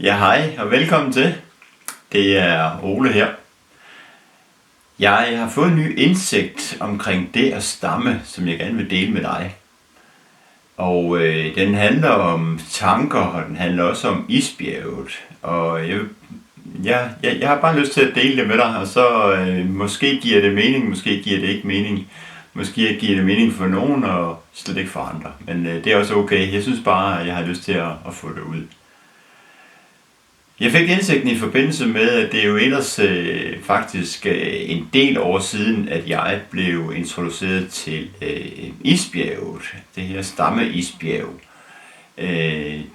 Ja, hej og velkommen til. Det er Ole her. Jeg har fået en ny indsigt omkring det at stamme, som jeg gerne vil dele med dig. Og den handler om tanker, og den handler også om isbjerget. Og jeg har bare lyst til at dele det med dig, og så måske giver det mening, måske giver det ikke mening. Måske giver det mening for nogen, og slet ikke for andre. Men det er også okay. Jeg synes bare, at jeg har lyst til at få det ud. Jeg fik indsigten i forbindelse med, at det er jo ellers faktisk en del år siden, at jeg blev introduceret til isbjerget, det her stammeisbjerg.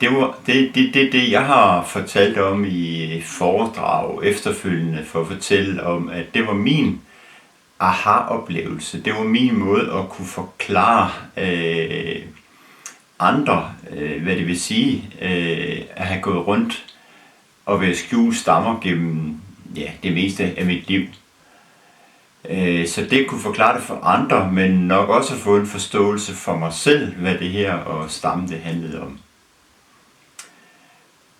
Det var det, jeg har fortalt om i foredrag efterfølgende for at fortælle om, at det var min aha-oplevelse. Det var min måde at kunne forklare andre, hvad det vil sige at have gået rundt og være skjult stammer gennem det meste af mit liv. Så det kunne forklare det for andre, men nok også få en forståelse for mig selv, hvad det her og stamme det handlede om.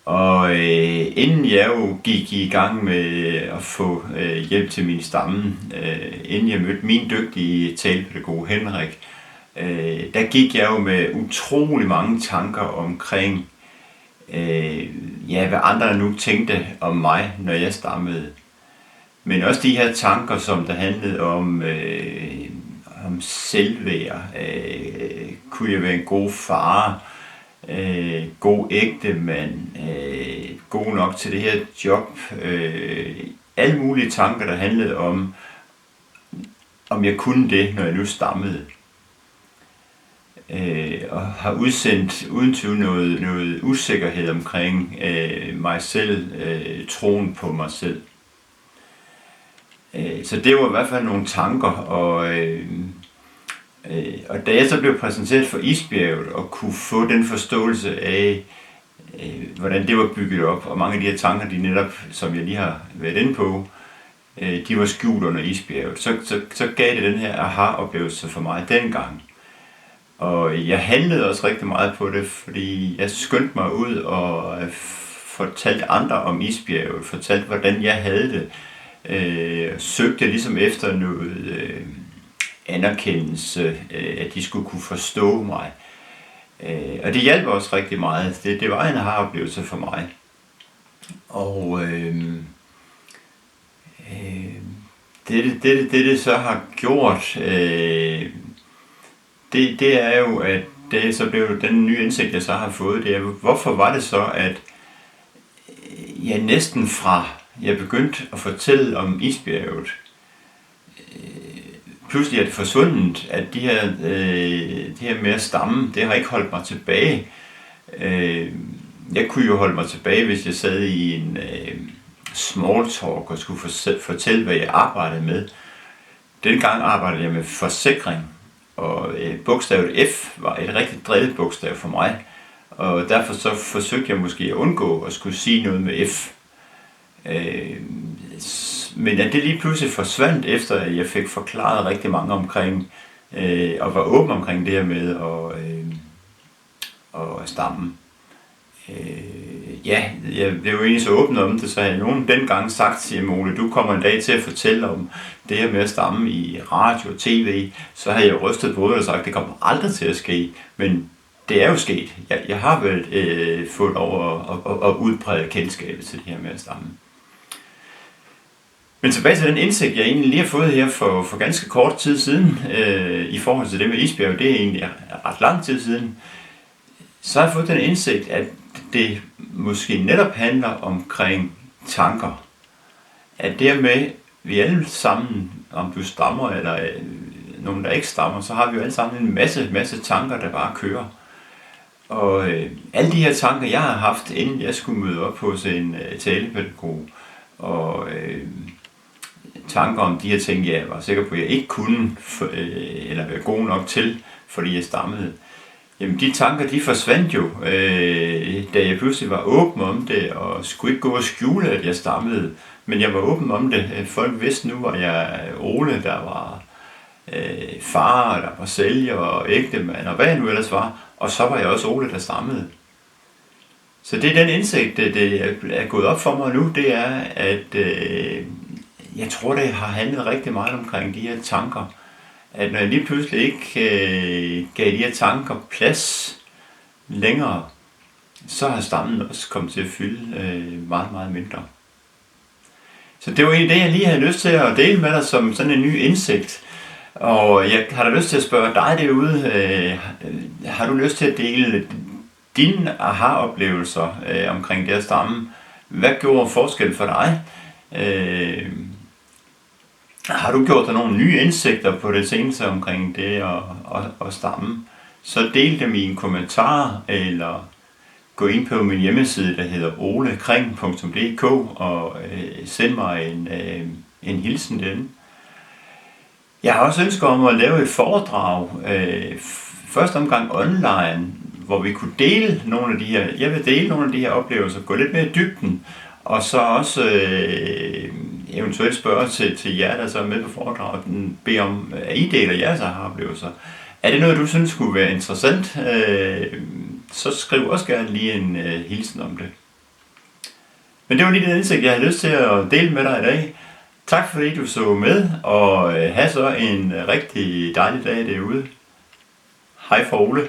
Og inden jeg jo gik i gang med at få hjælp til min stamme, inden jeg mødte min dygtige talepædagog Henrik, der gik jeg jo med utrolig mange tanker omkring hvad andre nu tænkte om mig, når jeg stammede. Men også de her tanker, som der handlede om selvværd. Kunne jeg være en god far? God ægtemand? God nok til det her job? Alle mulige tanker, der handlede om jeg kunne det, når jeg nu stammede. Og har udsendt uden tvivl noget usikkerhed omkring mig selv, troen på mig selv. Så det var i hvert fald nogle tanker, og da jeg så blev præsenteret for isbjerget og kunne få den forståelse af, hvordan det var bygget op, og mange af de her tanker, de netop, som jeg lige har været inde på, de var skjult under isbjerget, så gav det den her aha-oplevelse for mig dengang. Og jeg handlede også rigtig meget på det, fordi jeg skyndte mig ud og fortalte andre om isbjerget, fortalte hvordan jeg havde det, søgte ligesom efter noget anerkendelse, at de skulle kunne forstå mig. Og det hjalp også rigtig meget. Det var en aha-oplevelse for mig. Og det så har gjort, det er jo, at det så blev den nye indsigt, jeg så har fået, det er, hvorfor var det så, at jeg næsten fra jeg begyndte at fortælle om isbjerget, pludselig er det forsvundet, at de her med at stamme, det har ikke holdt mig tilbage. Jeg kunne jo holde mig tilbage, hvis jeg sad i en small talk og skulle fortælle, hvad jeg arbejdede med. Dengang arbejdede jeg med forsikring, og bogstavet F var et rigtig drevet bogstav for mig, og derfor så forsøgte jeg måske at undgå at skulle sige noget med F. Men at det lige pludselig forsvandt, efter at jeg fik forklaret rigtig mange omkring, og var åben omkring det her med at stamme. Jeg blev jo egentlig så åben om det, så havde nogen dengang sagt til Ole, du kommer en dag til at fortælle om det her med at stamme i radio og tv, så havde jeg rystet på det og sagt, det kommer aldrig til at ske, men det er jo sket. Jeg har vel fået over at udbrede kendskabet til det her med at stamme. Men tilbage til den indsigt, jeg egentlig lige har fået her for ganske kort tid siden, i forhold til det med isbjerg, det er egentlig ret lang tid siden, så har jeg fået den indsigt, at det måske netop handler omkring tanker. At dermed, vi alle sammen, om du stammer eller nogen, der ikke stammer, så har vi jo alle sammen en masse tanker, der bare kører. Og alle de her tanker, jeg har haft, inden jeg skulle møde op hos en talepædagog, og tanker om de her ting, jeg var sikker på, at jeg ikke kunne, eller være god nok til, fordi jeg stammede. Jamen de tanker, de forsvandt jo, da jeg pludselig var åben om det, og skulle ikke gå og skjule, at jeg stammede. Men jeg var åben om det. Folk vidste nu, at jeg Ole, der var far, der var sælger og ægtemand, og hvad jeg nu ellers var. Og så var jeg også Ole, der stammede. Så det er den indsigt, det er gået op for mig nu, det er, at jeg tror, det har handlet rigtig meget omkring de her tanker. At når jeg lige pludselig ikke gav de her tanker plads længere, så har stammen også kommet til at fylde meget, meget mindre. Så det var egentlig det, jeg lige havde lyst til at dele med dig som sådan en ny indsigt. Og jeg har da lyst til at spørge dig derude, har du lyst til at dele dine aha-oplevelser omkring det at stamme? Hvad gjorde forskel for dig? Har du gjort dig nogle nye indsigter på det seneste omkring det at stamme? Så del dem i en kommentar, eller gå ind på min hjemmeside, der hedder olekring.dk, og send mig en hilsen den. Jeg har også ønsket om at lave et foredrag, første omgang online, hvor vi kunne dele nogle af de her, jeg vil dele nogle af de her oplevelser, gå lidt mere i dybden, og så også eventuelt spørge til jer, der så er med på foredraget, bede om, at I deler jeres oplevelser. Er det noget, du synes kunne være interessant? Så skriv også gerne lige en hilsen om det. Men det var lige den indsigt, jeg havde lyst til at dele med dig i dag. Tak fordi du så med, og have så en rigtig dejlig dag derude. Hej fra Ole.